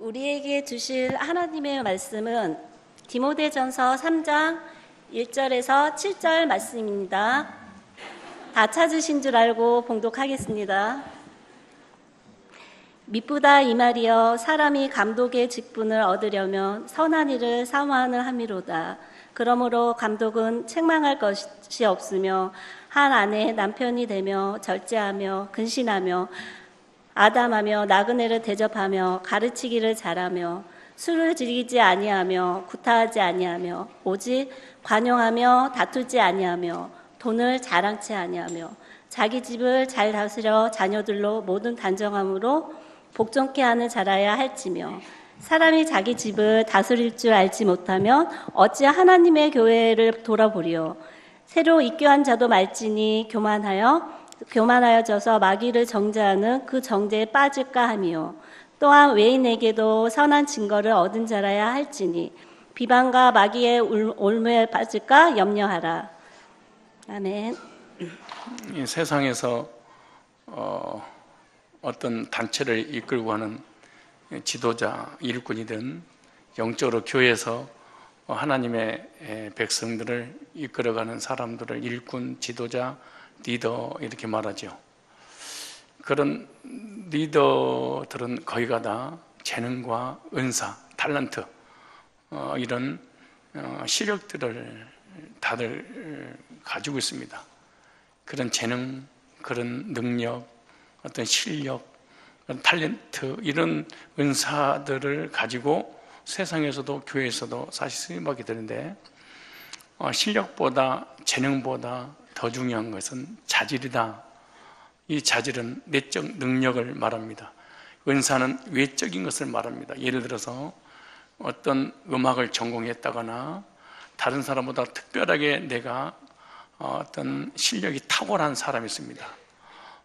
우리에게 주실 하나님의 말씀은 디모데전서 3장 1절에서 7절 말씀입니다. 다 찾으신 줄 알고 봉독하겠습니다. 미쁘다 이 말이여, 사람이 감독의 직분을 얻으려면 선한 일을 사모하는 함이로다. 그러므로 감독은 책망할 것이 없으며 한 아내 남편이 되며 절제하며 근신하며 아담하며 나그네를 대접하며 가르치기를 잘하며 술을 즐기지 아니하며 구타하지 아니하며 오직 관용하며 다투지 아니하며 돈을 자랑치 아니하며 자기 집을 잘 다스려 자녀들로 모든 단정함으로 복종케 하는 자라야 할지며, 사람이 자기 집을 다스릴 줄 알지 못하면 어찌 하나님의 교회를 돌아보리요. 새로 입교한 자도 말지니 교만하여져서 마귀를 정죄하는 그 정죄에 빠질까 하미요. 또한 외인에게도 선한 증거를 얻은 자라야 할지니 비방과 마귀의 올무에 빠질까 염려하라. 아멘. 이 세상에서 어떤 단체를 이끌고 하는 지도자, 일꾼이든 영적으로 교회에서 하나님의 백성들을 이끌어가는 사람들을 일꾼, 지도자, 리더 이렇게 말하죠. 그런 리더들은 거의가 다 재능과 은사, 탤런트 이런 실력들을 다들 가지고 있습니다. 그런 재능, 그런 능력, 어떤 실력, 탤런트 이런 은사들을 가지고 세상에서도 교회에서도 사실 쓰임받게 되는데, 실력보다 재능보다 더 중요한 것은 자질이다. 이 자질은 내적 능력을 말합니다. 은사는 외적인 것을 말합니다. 예를 들어서 어떤 음악을 전공했다거나 다른 사람보다 특별하게 내가 어떤 실력이 탁월한 사람이 있습니다.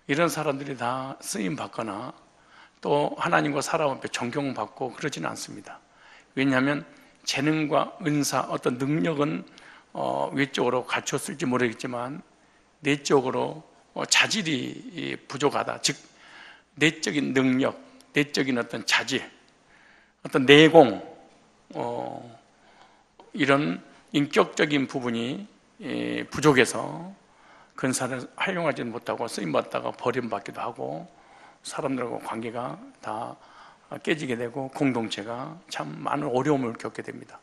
이런 사람들이 다 쓰임받거나 또 하나님과 사람 앞에 존경받고 그러지는 않습니다. 왜냐하면 재능과 은사, 어떤 능력은 외적으로 갖췄을지 모르겠지만 내적으로 자질이 부족하다. 즉 내적인 능력, 내적인 어떤 자질, 어떤 내공, 이런 인격적인 부분이 부족해서 근사를 활용하지 못하고 쓰임받다가 버림받기도 하고 사람들하고 관계가 다 깨지게 되고 공동체가 참 많은 어려움을 겪게 됩니다.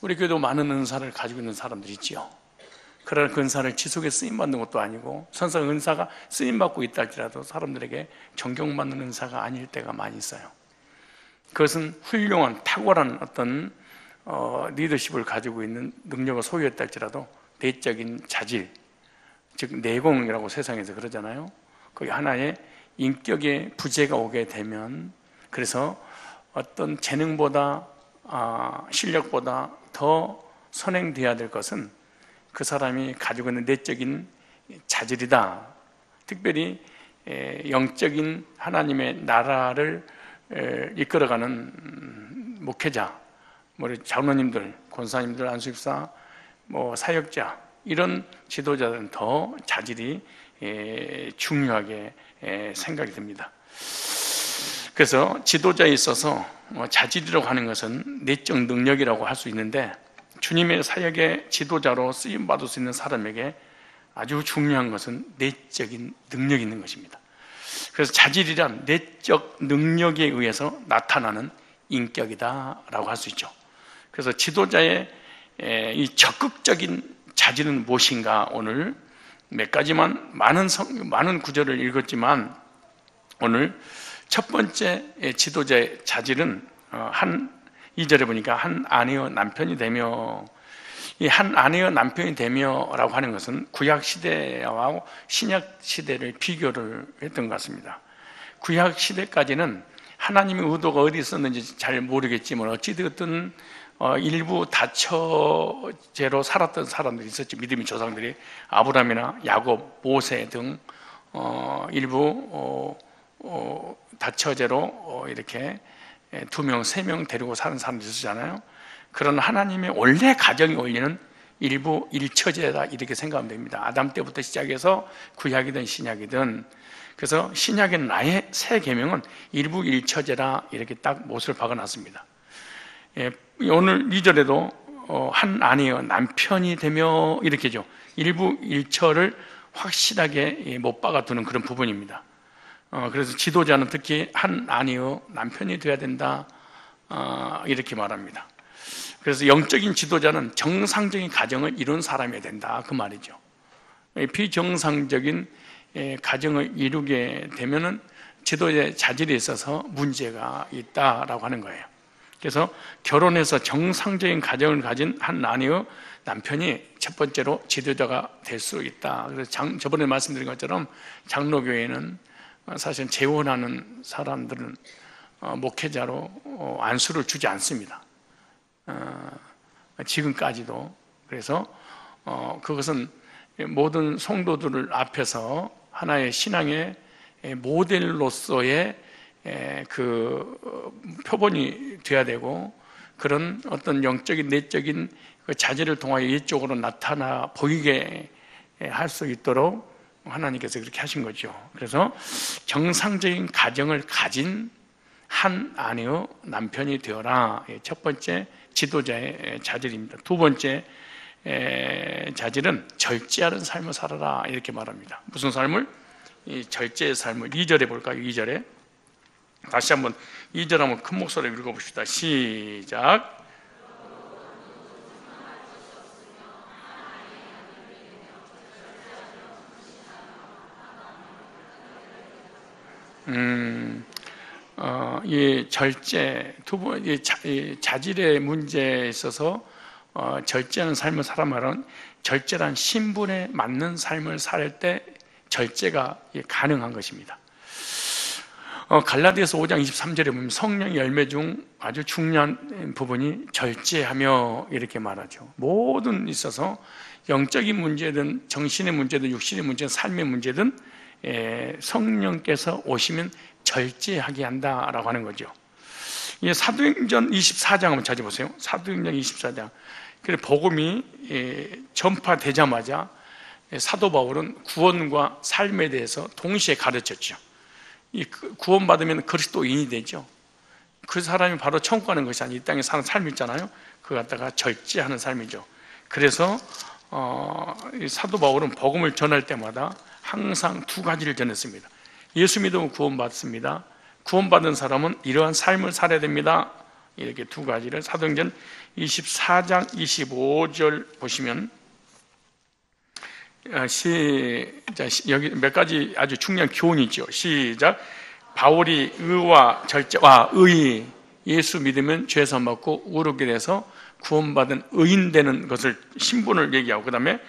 우리 교회도 많은 은사를 가지고 있는 사람들이 있지요. 그러나 그 은사를 지속해 쓰임받는 것도 아니고, 선상 은사가 쓰임받고 있다 할지라도 사람들에게 존경받는 은사가 아닐 때가 많이 있어요. 그것은 훌륭한 탁월한 어떤 리더십을 가지고 있는 능력을 소유했다 할지라도 내적인 자질, 즉 내공이라고 세상에서 그러잖아요. 거기 하나의 인격의 부재가 오게 되면, 그래서 어떤 재능보다 실력보다 더 선행되어야 될 것은 그 사람이 가지고 있는 내적인 자질이다. 특별히 영적인 하나님의 나라를 이끌어가는 목회자, 장로님들, 권사님들, 안수집사, 사역자 이런 지도자들은 더 자질이 중요하게 생각이 듭니다. 그래서 지도자에 있어서 자질이라고 하는 것은 내적 능력이라고 할 수 있는데, 주님의 사역의 지도자로 쓰임받을 수 있는 사람에게 아주 중요한 것은 내적인 능력이 있는 것입니다. 그래서 자질이란 내적 능력에 의해서 나타나는 인격이다라고 할 수 있죠. 그래서 지도자의 이 적극적인 자질은 무엇인가, 오늘 몇 가지만 많은 구절을 읽었지만 오늘 첫 번째 지도자의 자질은 2절에 보니까 한 아내의 남편이 되며, 이 한 아내의 남편이 되며라고 하는 것은 구약 시대와 신약 시대를 비교를 했던 것 같습니다. 구약 시대까지는 하나님의 의도가 어디 있었는지 잘 모르겠지만 어찌되었든 일부 다처제로 살았던 사람들이 있었지. 믿음의 조상들이 아브라함이나 야곱, 모세 등 일부 다처제로 이렇게 2명, 3명 데리고 사는 사람들이 있었잖아요. 그런 하나님의 원래 가정이 올리는 일부 일처제다 이렇게 생각하면 됩니다. 아담 때부터 시작해서 구약이든 신약이든. 그래서 신약에는 아예 새 계명은 일부 일처제라 이렇게 딱 못을 박아놨습니다. 오늘 2절에도 한 아내여 남편이 되며 이렇게죠. 일부 일처를 확실하게 못 박아두는 그런 부분입니다. 그래서 지도자는 특히 한 아내여 남편이 되어야 된다 이렇게 말합니다. 그래서 영적인 지도자는 정상적인 가정을 이룬 사람이어야 된다 그 말이죠. 비정상적인 가정을 이루게 되면은 지도자의 자질에 있어서 문제가 있다라고 하는 거예요. 그래서 결혼해서 정상적인 가정을 가진 한 아내의 남편이 첫 번째로 지도자가 될 수 있다. 그래서 저번에 말씀드린 것처럼 장로교회는 사실 재혼하는 사람들은 목회자로 안수를 주지 않습니다. 지금까지도. 그래서 그것은 모든 성도들을 앞에서 하나의 신앙의 모델로서의 그 표본이 돼야 되고, 그런 어떤 영적인 내적인 그 자질을 통하여 이쪽으로 나타나 보이게 할 수 있도록 하나님께서 그렇게 하신 거죠. 그래서 정상적인 가정을 가진 한 아내의 남편이 되어라. 첫 번째 지도자의 자질입니다. 두 번째 자질은 절제하는 삶을 살아라 이렇게 말합니다. 무슨 삶을? 이 절제의 삶을. 2절에 볼까요? 2절에 다시 한번 2절 한번 큰 목소리로 읽어봅시다. 시작. 이 절제 이 자질의 문제에 있어서 절제하는 삶을 살아 말은 절제란 신분에 맞는 삶을 살 때 절제가 가능한 것입니다. 갈라디아서 5장 23절에 보면 성령 열매 중 아주 중요한 부분이 절제하며 이렇게 말하죠. 모든 있어서 영적인 문제든 정신의 문제든 육신의 문제든 삶의 문제든 성령께서 오시면 절제하게 한다라고 하는 거죠. 사도행전 24장 한번 찾아보세요. 사도행전 24장. 그래 복음이 전파되자마자 사도 바울은 구원과 삶에 대해서 동시에 가르쳤죠. 이 구원받으면 그리스도인이 되죠. 그 사람이 바로 천국 가는 것이 아니라 이 땅에 사는 삶이 있잖아요. 그거 갖다가 절제하는 삶이죠. 그래서 사도 바울은 복음을 전할 때마다 항상 두 가지를 전했습니다. 예수 믿으면 구원받습니다. 구원받은 사람은 이러한 삶을 살아야 됩니다. 이렇게 두 가지를 사도행전 24장 25절 보시면 여기 몇 가지 아주 중요한 교훈이 있죠. 시작. 바울이 의와 절제와 의, 예수 믿으면 죄선 받고 의롭게 돼서 구원받은 의인 되는 것을 신분을 얘기하고, 그 다음에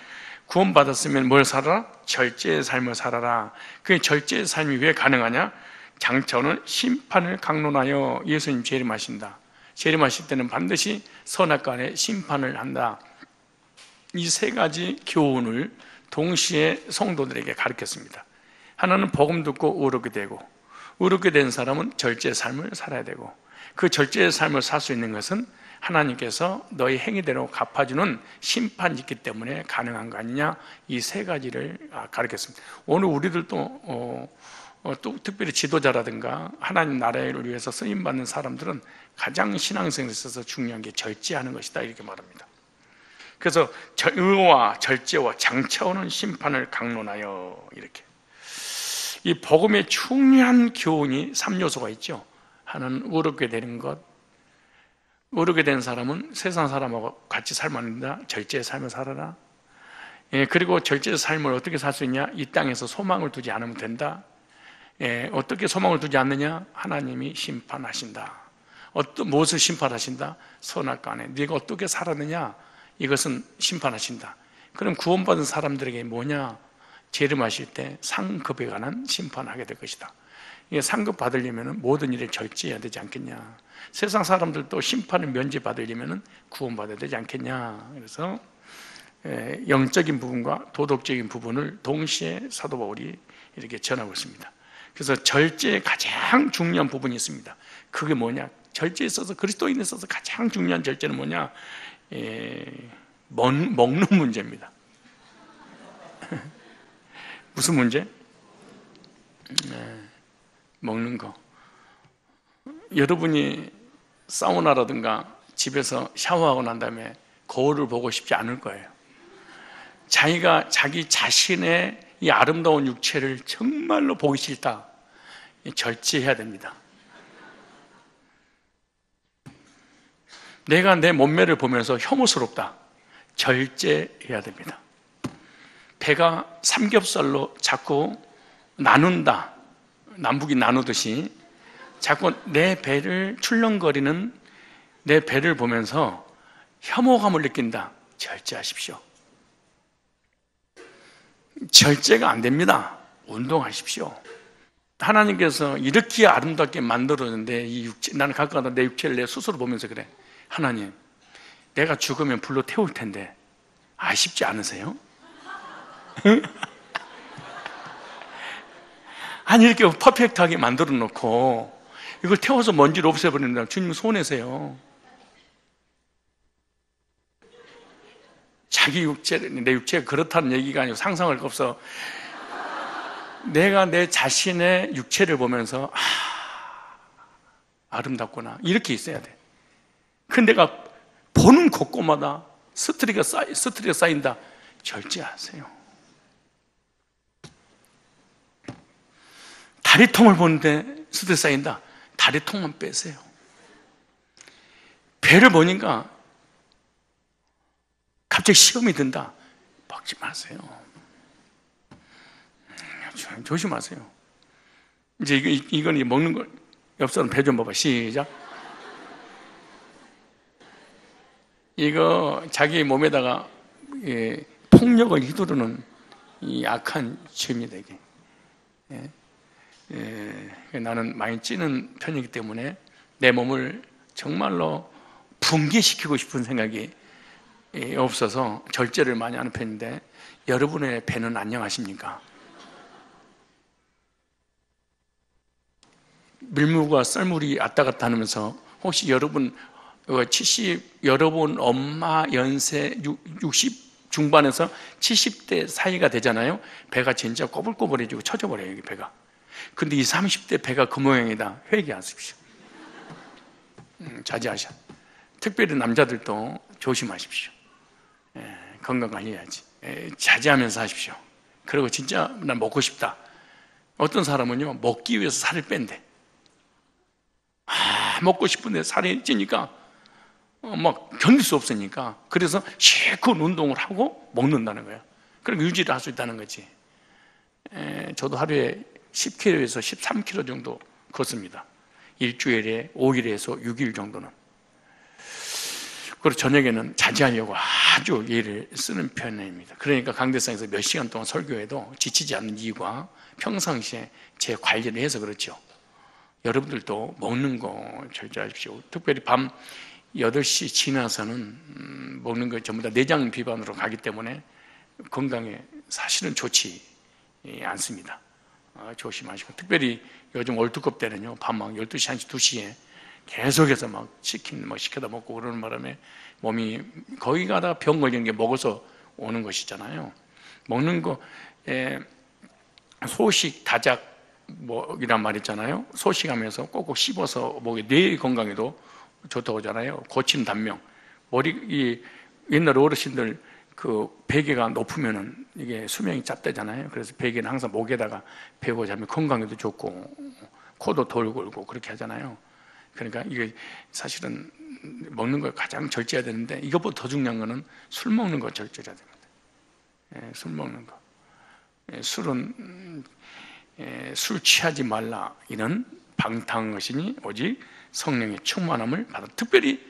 구원받았으면 뭘 살아라? 절제의 삶을 살아라. 그 절제의 삶이 왜 가능하냐? 장차오는 심판을 강론하여 예수님 재림하신다. 재림하실 때는 반드시 선악간에 심판을 한다. 이 세 가지 교훈을 동시에 성도들에게 가르쳤습니다. 하나는 복음 듣고 의롭게 되고, 의롭게 된 사람은 절제의 삶을 살아야 되고, 그 절제의 삶을 살 수 있는 것은 하나님께서 너희 행위대로 갚아주는 심판이 있기 때문에 가능한 거 아니냐. 이 세 가지를 가르쳤습니다. 오늘 우리들도 또 특별히 지도자라든가 하나님 나라를 위해서 쓰임받는 사람들은 가장 신앙생활에 있어서 중요한 게 절제하는 것이다 이렇게 말합니다. 그래서 의와 절제와 장차오는 심판을 강론하여 이렇게. 이 복음의 중요한 교훈이 3요소가 있죠. 하나는 의롭게 되는 것. 의롭게 된 사람은 세상 사람하고 같이 살면 안 된다. 절제의 삶을 살아라. 그리고 절제의 삶을 어떻게 살 수 있냐? 이 땅에서 소망을 두지 않으면 된다. 어떻게 소망을 두지 않느냐? 하나님이 심판하신다. 무엇을 심판하신다? 선악간에 네가 어떻게 살았느냐? 이것은 심판하신다. 그럼 구원받은 사람들에게 뭐냐? 재림하실 때 상급에 관한 심판하게 될 것이다. 상급 받으려면 모든 일을 절제해야 되지 않겠냐? 세상 사람들도 심판을 면제받으려면 구원받아야 되지 않겠냐? 그래서 영적인 부분과 도덕적인 부분을 동시에 사도 바울이 이렇게 전하고 있습니다. 그래서 절제의 가장 중요한 부분이 있습니다. 그게 뭐냐? 절제에 있어서, 그리스도인에 있어서 가장 중요한 절제는 뭐냐? 먹는 문제입니다. 무슨 문제? 먹는 거. 여러분이 사우나라든가 집에서 샤워하고 난 다음에 거울을 보고 싶지 않을 거예요. 자기가 자기 자신의 이 아름다운 육체를 정말로 보기 싫다, 절제해야 됩니다. 내가 내 몸매를 보면서 혐오스럽다, 절제해야 됩니다. 배가 삼겹살로 자꾸 나눈다, 남북이 나누듯이 자꾸 내 배를 출렁거리는 내 배를 보면서 혐오감을 느낀다, 절제하십시오. 절제가 안 됩니다. 운동하십시오. 하나님께서 이렇게 아름답게 만들었는데 이 육체, 나는 가끔가다 내 육체를 내 스스로 보면서 그래, 하나님, 내가 죽으면 불로 태울 텐데 아쉽지 않으세요? 아니, 이렇게 퍼펙트하게 만들어 놓고 이걸 태워서 먼지를 없애버린다, 주님 손해세요. 자기 육체, 내 육체가 그렇다는 얘기가 아니고 상상할 거 없어. 내가 내 자신의 육체를 보면서 아름답구나, 이렇게 있어야 돼. 근데 내가 보는 곳곳마다 스트레스가 쌓인다, 절제하세요. 다리통을 보는데 스트레스 쌓인다, 다리통만 빼세요. 배를 보니까 갑자기 시험이 든다, 먹지 마세요. 조심하세요. 이제 이건 먹는 걸, 옆 사람 배 좀 봐봐. 시작. 이거 자기 몸에다가 폭력을 휘두르는 이 악한 죄입니다, 이게. 나는 많이 찌는 편이기 때문에 내 몸을 정말로 붕괴시키고 싶은 생각이 없어서 절제를 많이 하는 편인데, 여러분의 배는 안녕하십니까? 밀물과 썰물이 왔다 갔다 하면서 혹시 여러분 여러분 엄마 연세 60 중반에서 70대 사이가 되잖아요. 배가 진짜 꼬불꼬불해지고 처져버려요, 여기 배가. 근데 이 30대 배가 그 모양이다, 회개하십시오. 자제하셔. 특별히 남자들도 조심하십시오. 건강관리해야지. 자제하면서 하십시오. 그리고 진짜 난 먹고 싶다. 어떤 사람은요, 먹기 위해서 살을 뺀대. 먹고 싶은데 살이 찌니까 막 견딜 수 없으니까, 그래서 실컷 운동을 하고 먹는다는 거예요. 그럼 유지를 할 수 있다는 거지. 저도 하루에 10kg에서 13kg 정도 걷습니다. 일주일에 5일에서 6일 정도는. 그리고 저녁에는 자제하려고 아주 예를 쓰는 편입니다. 그러니까 강대상에서 몇 시간 동안 설교해도 지치지 않는 이유가 평상시에 제 관리를 해서 그렇죠. 여러분들도 먹는 거 절제하십시오. 특별히 밤 8시 지나서는 먹는 거 전부 다 내장 비만으로 가기 때문에 건강에 사실은 좋지 않습니다. 조심하시고, 특별히 요즘 월드컵 때는요, 밤 막 12시, 1시, 2시에 계속해서 막 치킨 막 시켜다 먹고 그러는 바람에 몸이 거기 가다가 병 걸리는 게 먹어서 오는 것이잖아요. 먹는 거, 소식, 다작, 이란 말 있잖아요. 소식하면서 꼭꼭 씹어서 먹이 뇌 건강에도 좋다고 하잖아요. 고침 단명. 옛날 어르신들 그 베개가 높으면은 이게 수명이 짧다잖아요. 그래서 베개는 항상 목에다가 베고 자면 건강에도 좋고 코도 덜 골고 그렇게 하잖아요. 그러니까 이게 사실은 먹는 걸 가장 절제해야 되는데, 이것보다 더 중요한 거는 술 먹는 거 절제해야 됩니다. 술 먹는 거. 술은 술 취하지 말라, 이런 방탕한 것이니 오직 성령의 충만함을 받아. 특별히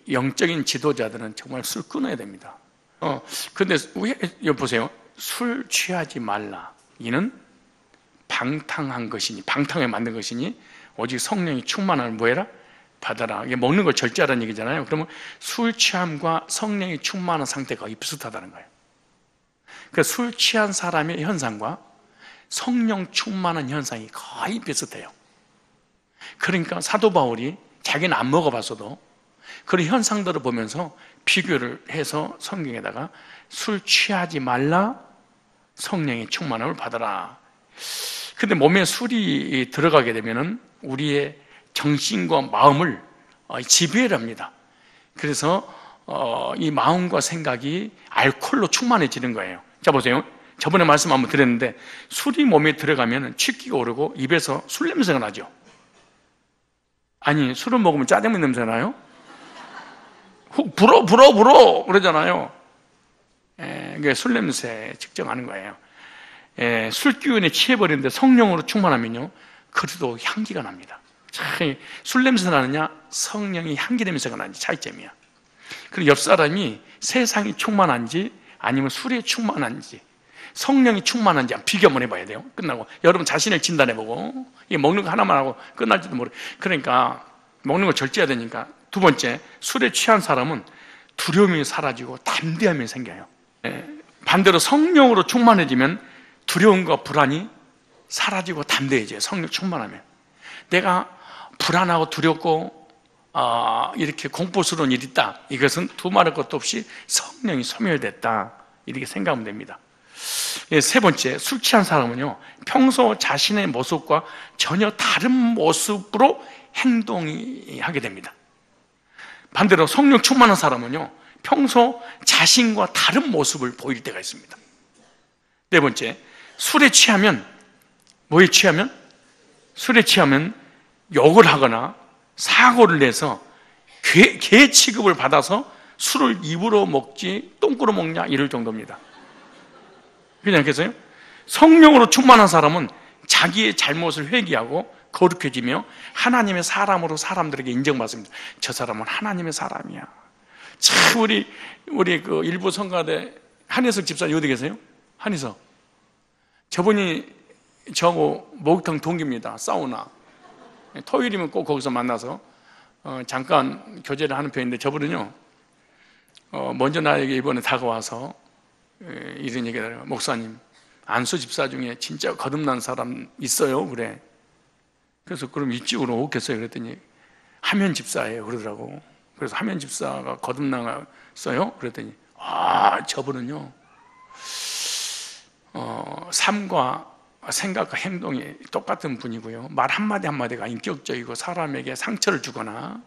영적인 지도자들은 정말 술 끊어야 됩니다. 근데 여기 보세요. 술 취하지 말라, 이는 방탕한 것이니, 방탕에 만든 것이니 오직 성령이 충만함을 뭐해라? 받아라. 이게 먹는 걸 절제하라는 얘기잖아요. 그러면 술 취함과 성령이 충만한 상태가 거의 비슷하다는 거예요. 그러니까 술 취한 사람의 현상과 성령 충만한 현상이 거의 비슷해요. 그러니까 사도 바울이 자기는 안 먹어봤어도 그런 현상들을 보면서 비교를 해서 성경에다가 술 취하지 말라, 성령의 충만함을 받아라. 근데 몸에 술이 들어가게 되면은 우리의 정신과 마음을 지배를 합니다. 그래서 이 마음과 생각이 알코올로 충만해지는 거예요. 자, 보세요. 저번에 말씀 한번 드렸는데 술이 몸에 들어가면 취기가 오르고 입에서 술 냄새가 나죠. 아니, 술을 먹으면 짜장면 냄새 나요? 불어 그러잖아요. 그게 술 냄새 측정하는 거예요. 술 기운에 취해버리는데 성령으로 충만하면요, 그래도 향기가 납니다. 술 냄새 나느냐, 성령이 향기 냄새가 나는지 차이점이야. 그리고 옆 사람이 세상이 충만한지 아니면 술에 충만한지, 성령이 충만한지 비교 한번 해봐야 돼요. 끝나고 여러분 자신을 진단해보고, 이게 먹는 거 하나만 하고 끝날지도 모르. 그러니까 먹는 거 절제해야 되니까. 두 번째, 술에 취한 사람은 두려움이 사라지고 담대함이 생겨요. 반대로 성령으로 충만해지면 두려움과 불안이 사라지고 담대해져요. 성령 충만하면. 내가 불안하고 두렵고 이렇게 공포스러운 일이 있다, 이것은 두말할 것도 없이 성령이 소멸됐다, 이렇게 생각하면 됩니다. 세 번째, 술 취한 사람은요, 평소 자신의 모습과 전혀 다른 모습으로 행동이 하게 됩니다. 반대로 성령 충만한 사람은요, 평소 자신과 다른 모습을 보일 때가 있습니다. 네 번째, 술에 취하면, 뭐에 취하면? 술에 취하면 욕을 하거나 사고를 내서 개 취급을 받아서 술을 입으로 먹지 똥꾸로 먹냐, 이럴 정도입니다. 그렇겠어요? 성령으로 충만한 사람은 자기의 잘못을 회개하고 거룩해지며 하나님의 사람으로 사람들에게 인정받습니다. 저 사람은 하나님의 사람이야. 참, 우리 그 일부 성가대 한혜석 집사님 어디 계세요? 한혜석. 저분이 저하고 목욕탕 동기입니다. 사우나. 토요일이면 꼭 거기서 만나서 잠깐 교제를 하는 편인데, 저분은요, 먼저 나에게 이번에 다가와서 이런 얘기를 해요. 목사님, 안수 집사 중에 진짜 거듭난 사람 있어요? 그래. 그래서 그럼 이쪽으로 오겠어요? 그랬더니 하면 집사예요 그러더라고. 그래서 하면 집사가 거듭났어요? 그랬더니 저분은요, 삶과 생각과 행동이 똑같은 분이고요, 말 한마디 한마디가 인격적이고 사람에게 상처를 주거나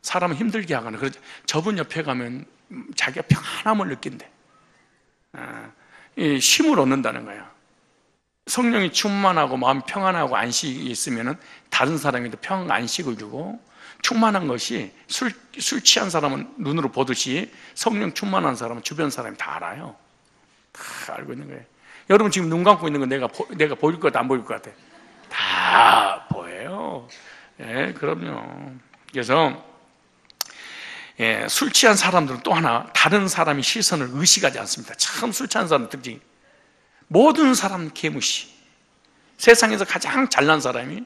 사람을 힘들게 하거나, 그래서 저분 옆에 가면 자기가 평안함을 느낀대. 쉼을 얻는다는 거야. 성령이 충만하고 마음이 평안하고 안식이 있으면 다른 사람에도 평안 안식을 주고, 충만한 것이 술 취한 사람은 눈으로 보듯이 성령 충만한 사람은 주변 사람이 다 알아요. 다 알고 있는 거예요. 여러분 지금 눈 감고 있는 거 내가 보일 것 같아, 안 보일 것 같아? 다 보여요. 그럼요. 그래서 술 취한 사람들은 또 하나, 다른 사람의 시선을 의식하지 않습니다. 참 술 취한 사람 특징, 모든 사람 개무시. 세상에서 가장 잘난 사람이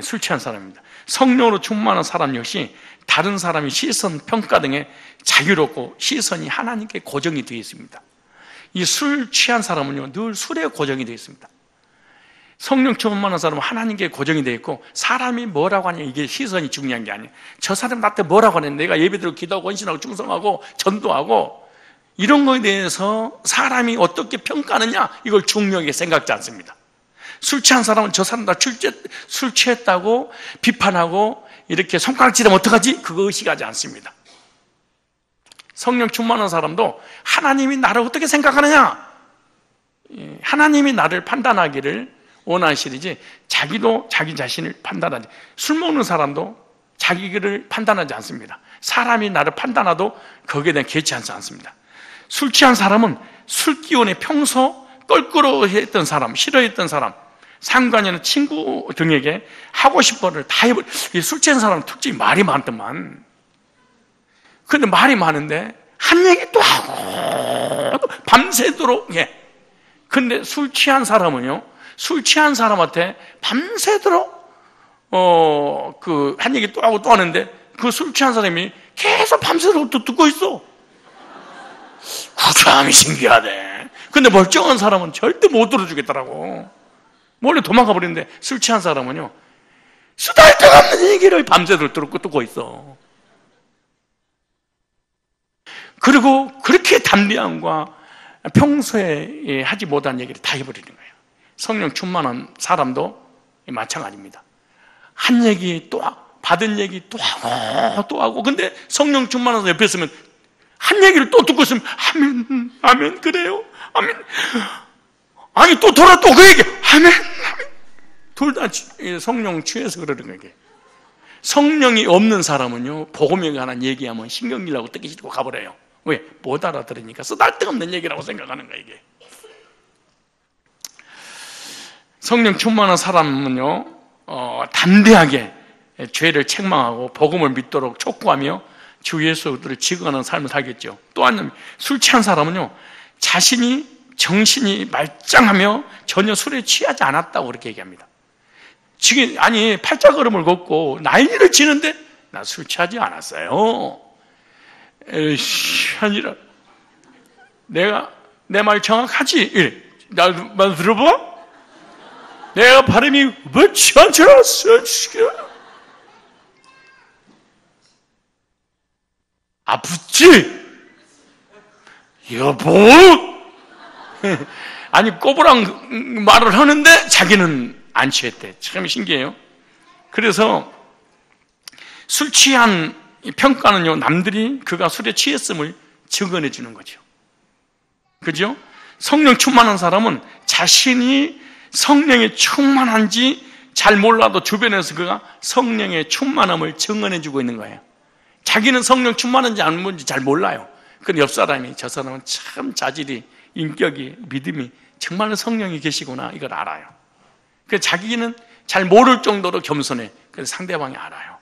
술 취한 사람입니다. 성령으로 충만한 사람 역시 다른 사람의 시선, 평가 등에 자유롭고 시선이 하나님께 고정이 되어 있습니다. 이 술 취한 사람은요, 늘 술에 고정이 되어 있습니다. 성령 충만한 사람은 하나님께 고정이 되어 있고, 사람이 뭐라고 하냐, 이게 시선이 중요한 게 아니에요. 저 사람 나한테 뭐라고 하냐, 내가 예배드리고 기도하고 헌신하고 충성하고 전도하고 이런 거에 대해서 사람이 어떻게 평가하느냐, 이걸 중요하게 생각지 않습니다. 술 취한 사람은 저 사람 나 술 취했다고 비판하고 이렇게 손가락질하면 어떡하지? 그거 의식하지 않습니다. 성령 충만한 사람도 하나님이 나를 어떻게 생각하느냐, 하나님이 나를 판단하기를 원하시리지 자기도 자기 자신을 판단하지. 술 먹는 사람도 자기를 판단하지 않습니다. 사람이 나를 판단하도 거기에 대한 개의치 않습니다. 술 취한 사람은 술 기운에 평소 껄끄러워했던 사람, 싫어했던 사람, 상관이나 친구 등에게 하고 싶은 걸 다 해버려. 술 취한 사람은 특징이 말이 많더만. 근데 말이 많은데 한 얘기 또 하고 밤새도록. 근데 술 취한 사람은요, 술 취한 사람한테 밤새도록 한 얘기 또 하고 또 하는데, 그 술 취한 사람이 계속 밤새도록 또 듣고 있어. 그 사람이 신기하대. 근데 멀쩡한 사람은 절대 못 들어주겠더라고. 몰래 도망가 버리는데, 술 취한 사람은요, 수달데가 없는 얘기를 밤새도록 듣고 있어. 그리고 그렇게 담대함과 평소에 하지 못한 얘기를 다 해버리는 거예요. 성령 충만한 사람도 마찬가지입니다. 한 얘기 또 받은 얘기 또 하고 또 하고, 근데 성령 충만해서 옆에 있으면 한 얘기를 또 듣고 있으면 아멘, 아멘, 그래요, 아멘. 아니 또 돌아 또 그 얘기 아멘, 아멘. 둘 다 성령 취해서 그러는 거예요. 성령이 없는 사람은요, 복음에 관한 얘기하면 신경질나고 듣기 싫고 가버려요. 왜? 못 알아들으니까 쓰잘데없는 얘기라고 생각하는 거예요, 이게. 성령 충만한 사람은요, 담대하게 죄를 책망하고 복음을 믿도록 촉구하며 주 예수를 지거하는 삶을 살겠죠. 또한 술 취한 사람은요, 자신이 정신이 말짱하며 전혀 술에 취하지 않았다고 그렇게 얘기합니다. 지금 아니 팔자걸음을 걷고 난리를 치는데 나 술 취하지 않았어요. 아니라 내가 내 말 정확하지? 이래. 말 들어봐? 내가 발음이 왜 취하지 않았어? 아프지? 여보? 아니 꼬부랑 말을 하는데 자기는 안 취했대. 참 신기해요. 그래서 술 취한 평가는요, 남들이 그가 술에 취했음을 증언해 주는 거죠. 그죠? 성령 충만한 사람은 자신이 성령에 충만한지 잘 몰라도 주변에서 그가 성령의 충만함을 증언해 주고 있는 거예요. 자기는 성령 충만한지 안 뭔지 잘 몰라요. 그런데 옆 사람이 저 사람은 참 자질이, 인격이, 믿음이 정말로 성령이 계시구나 이걸 알아요. 그래서 자기는 잘 모를 정도로 겸손해. 그래서 상대방이 알아요.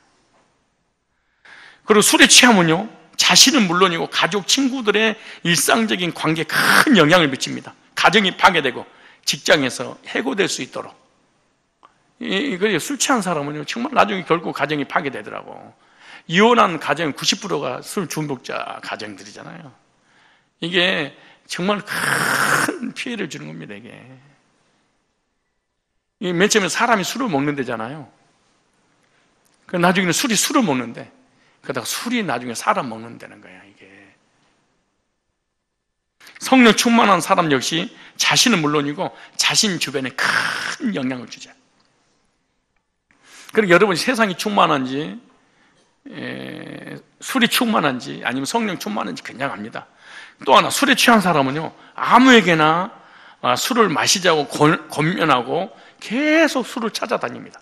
그리고 술에 취하면요, 자신은 물론이고 가족, 친구들의 일상적인 관계에 큰 영향을 미칩니다. 가정이 파괴되고 직장에서 해고될 수 있도록. 술 취한 사람은요, 정말 나중에 결국 가정이 파괴되더라고. 이혼한 가정 90%가 술 중독자 가정들이잖아요. 이게 정말 큰 피해를 주는 겁니다, 이게. 맨 처음에 사람이 술을 먹는 데잖아요. 나중에는 술이 술을 먹는데, 그러다가 술이 나중에 사람 먹는 데는 거야, 이게. 성령 충만한 사람 역시 자신은 물론이고 자신 주변에 큰 영향을 주죠. 그리고 여러분이 세상이 충만한지, 술이 충만한지, 아니면 성령 충만한지 그냥 압니다. 또 하나, 술에 취한 사람은요, 아무에게나 술을 마시자고 권면하고 계속 술을 찾아다닙니다.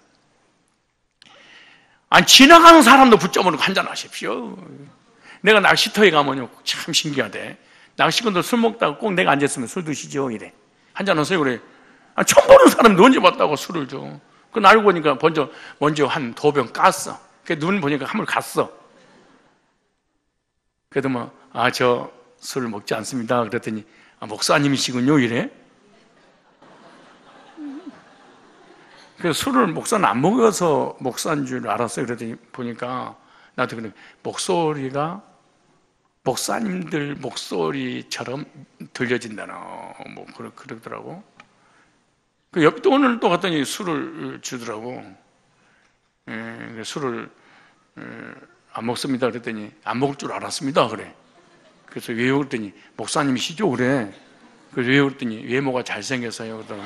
아니, 지나가는 사람도 붙잡아놓고 한잔하십시오. 내가 낚시터에 가면요, 참 신기하대. 낚시꾼들 술 먹다가 꼭 내가 앉았으면 술 드시죠, 이래. 한잔하세요, 그래. 아니, 처음 보는 사람이 언제 봤다고 술을 줘. 그걸 알고 보니까 먼저 한 2병 깠어. 그 눈 보니까 한물 갔어. 그래도 저 술 먹지 않습니다. 그랬더니, 목사님이시군요, 이래. 그래서 술을 목사는 안 먹어서 목사인 줄 알았어요. 그랬더니 보니까 나도 그래, 목소리가 목사님들 목소리처럼 들려진다나 그러더라고. 또 오늘 또 갔더니 술을 주더라고. 술을 안 먹습니다. 그랬더니 안 먹을 줄 알았습니다. 그래. 그래서 왜요? 그랬더니 목사님이시죠? 그래. 그래서 왜요? 그랬더니 외모가 잘생겨서요. 그러더라고.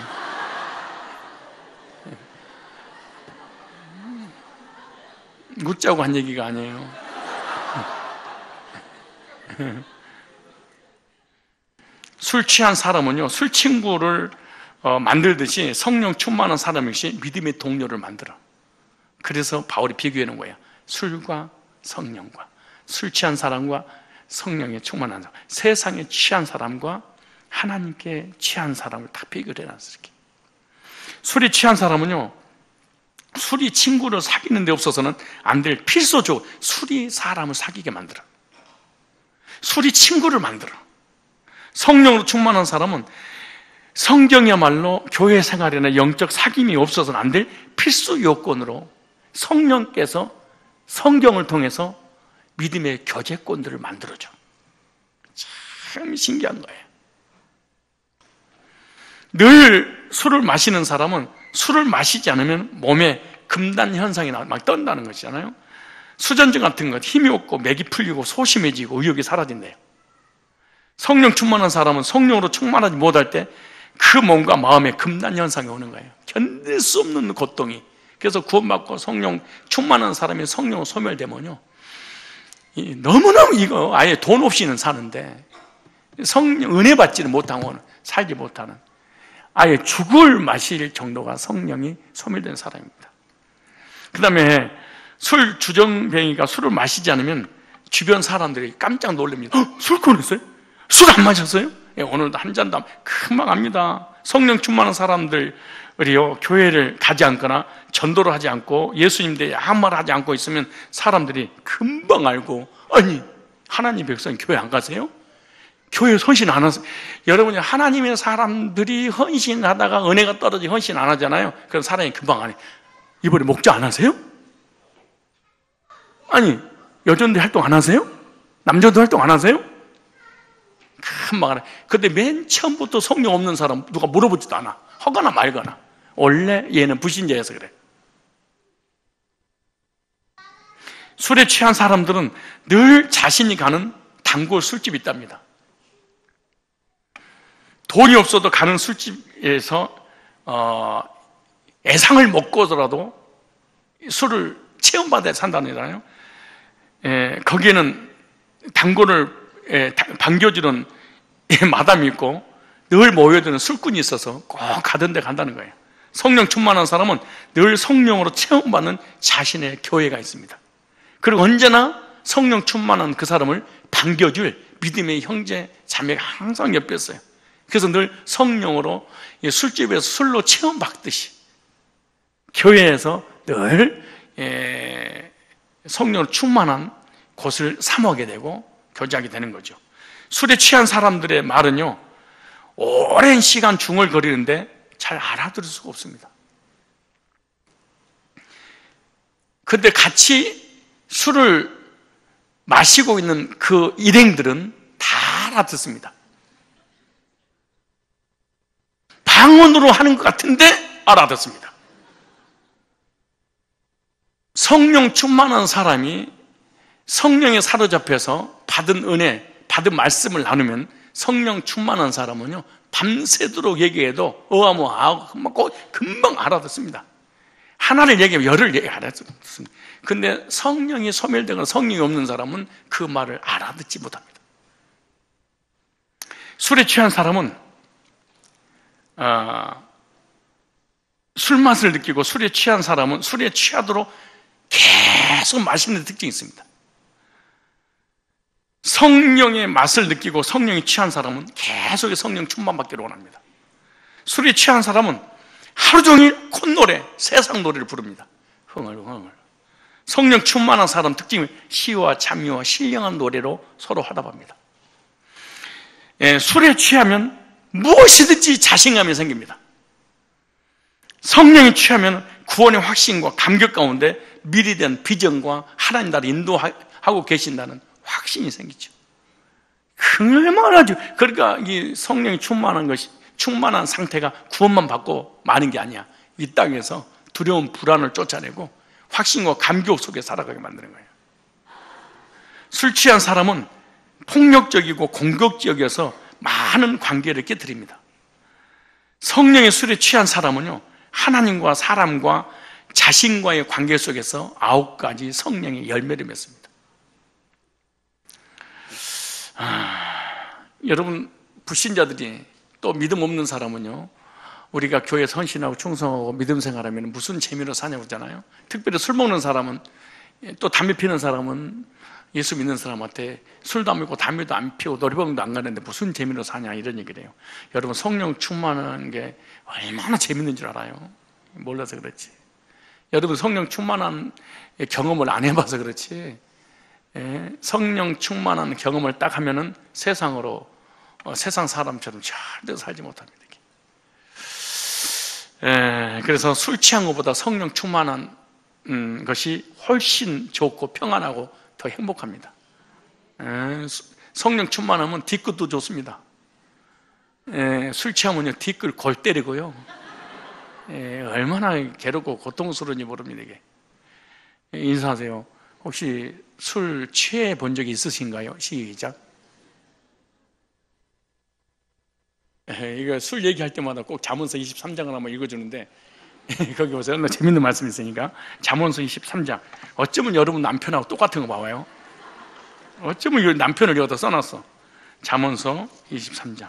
묻자고 한 얘기가 아니에요. 술 취한 사람은요, 술 친구를 만들듯이 성령 충만한 사람 역시 믿음의 동료를 만들어. 그래서 바울이 비교해 놓은 거예요. 술과 성령과, 술 취한 사람과 성령에 충만한 사람, 세상에 취한 사람과 하나님께 취한 사람을 다 비교해 놨어요. 이렇게. 술이 취한 사람은요, 술이 친구를 사귀는 데 없어서는 안 될 필수적, 술이 사람을 사귀게 만들어. 술이 친구를 만들어. 성령으로 충만한 사람은 성경이야말로 교회 생활이나 영적 사귐이 없어서는 안 될 필수 요건으로 성령께서 성경을 통해서 믿음의 교제권들을 만들어줘. 참 신기한 거예요. 늘 술을 마시는 사람은 술을 마시지 않으면 몸에 금단 현상이 막 떤다는 것이잖아요. 수전증 같은 것, 힘이 없고 맥이 풀리고 소심해지고 의욕이 사라진대요. 성령 충만한 사람은 성령으로 충만하지 못할 때 그 몸과 마음에 금단 현상이 오는 거예요. 견딜 수 없는 고통이. 그래서 구원받고 성령 충만한 사람이 성령으로 소멸되면요, 너무너무 이거 아예 돈 없이는 사는데 성령 은혜 받지는 못하고 살지 못하는, 아예 죽을 마실 정도가 성령이 소멸된 사람입니다. 그 다음에 술 주정뱅이가 술을 마시지 않으면 주변 사람들이 깜짝 놀랍니다. 술 끊었어요? 술 안 마셨어요? 예, 오늘도 한 잔도 금방 압니다. 성령 충만한 사람들이요, 교회를 가지 않거나 전도를 하지 않고 예수님 대해 아무 말 하지 않고 있으면 사람들이 금방 알고, 아니 하나님 백성 교회 안 가세요? 교회 헌신 안 하세요? 여러분이 하나님의 사람들이 헌신하다가 은혜가 떨어지 헌신 안 하잖아요. 그럼 사람이 금방 안 해. 이번에 목자 안 하세요? 아니 여전대 활동 안 하세요? 남자도 활동 안 하세요? 금방 안 해. 근데 맨 처음부터 성령 없는 사람 누가 물어보지도 않아. 하거나 말거나. 원래 얘는 불신자여서 그래. 술에 취한 사람들은 늘 자신이 가는 단골 술집이 있답니다. 돈이 없어도 가는 술집에서 애상을 먹고서라도 술을 체험받아야 산다는 거잖아요. 거기에는 단골을 반겨주는 마담이 있고 늘 모여드는 술꾼이 있어서 꼭 가던 데 간다는 거예요. 성령 충만한 사람은 늘 성령으로 체험받는 자신의 교회가 있습니다. 그리고 언제나 성령 충만한 그 사람을 반겨줄 믿음의 형제 자매가 항상 옆에 있어요. 그래서 늘 성령으로 술집에서 술로 체험받듯이 교회에서 늘 성령으로 충만한 곳을 삼하게 되고 교제하게 되는 거죠. 술에 취한 사람들의 말은요, 오랜 시간 중얼거리는데 잘 알아들을 수가 없습니다. 근데 같이 술을 마시고 있는 그 일행들은 다 알아듣습니다. 방언으로 하는 것 같은데 알아듣습니다. 성령 충만한 사람이 성령에 사로잡혀서 받은 은혜, 받은 말씀을 나누면 성령 충만한 사람은요, 밤새도록 얘기해도 어마어마하고 금방 알아듣습니다. 하나를 얘기하면 열을 알아듣습니다. 근데 성령이 소멸되거나 성령이 없는 사람은 그 말을 알아듣지 못합니다. 술에 취한 사람은 술 맛을 느끼고, 술에 취한 사람은 술에 취하도록 계속 마시는 특징이 있습니다. 성령의 맛을 느끼고 성령이 취한 사람은 계속 성령 충만받기를 원합니다. 술에 취한 사람은 하루 종일 콧노래, 세상 노래를 부릅니다. 흥얼흥얼. 성령 충만한 사람 특징이 시와 찬미와 신령한 노래로 서로 화답합니다. 술에 취하면 무엇이든지 자신감이 생깁니다. 성령이 취하면 구원의 확신과 감격 가운데 미리 된 비전과 하나님 나를 인도하고 계신다는 확신이 생기죠. 얼마나, 그러니까 이 성령이 충만한 상태가 구원만 받고 마는 게 아니야. 이 땅에서 두려움, 불안을 쫓아내고 확신과 감격 속에 살아가게 만드는 거예요. 술 취한 사람은 폭력적이고 공격적이어서 많은 관계를 깨뜨립니다. 성령의 술에 취한 사람은요, 하나님과 사람과 자신과의 관계 속에서 9가지 성령의 열매를 맺습니다. 여러분, 불신자들이 또 믿음 없는 사람은요, 우리가 교회 헌신하고 충성하고 믿음 생활하면 무슨 재미로 사냐고 하잖아요. 특별히 술 먹는 사람은, 또 담배 피는 사람은 예수 믿는 사람한테 술도 안 먹고 담배도 안 피우고 놀이방도 안 가는데 무슨 재미로 사냐, 이런 얘기를 해요. 여러분, 성령 충만한 게 얼마나 재밌는 줄 알아요? 몰라서 그렇지. 여러분, 성령 충만한 경험을 안 해봐서 그렇지. 성령 충만한 경험을 딱 하면은 세상으로, 세상 사람처럼 절대 살지 못합니다. 그래서 술 취한 것보다 성령 충만한 것이 훨씬 좋고 평안하고 더 행복합니다. 성령 충만하면 뒤끝도 좋습니다. 술 취하면요, 뒤끝 골 때리고요. 얼마나 괴롭고 고통스러운지 모릅니다, 이게. 인사하세요. 혹시 술 취해 본 적이 있으신가요? 시작. 이거 술 얘기할 때마다 꼭 잠언서 23장을 한번 읽어주는데 거기 보세요. 재밌는 말씀이 있으니까. 잠언서 23장. 어쩌면 여러분 남편하고 똑같은 거 봐봐요. 어쩌면 이 남편을 여기다 써놨어. 잠언서 23장.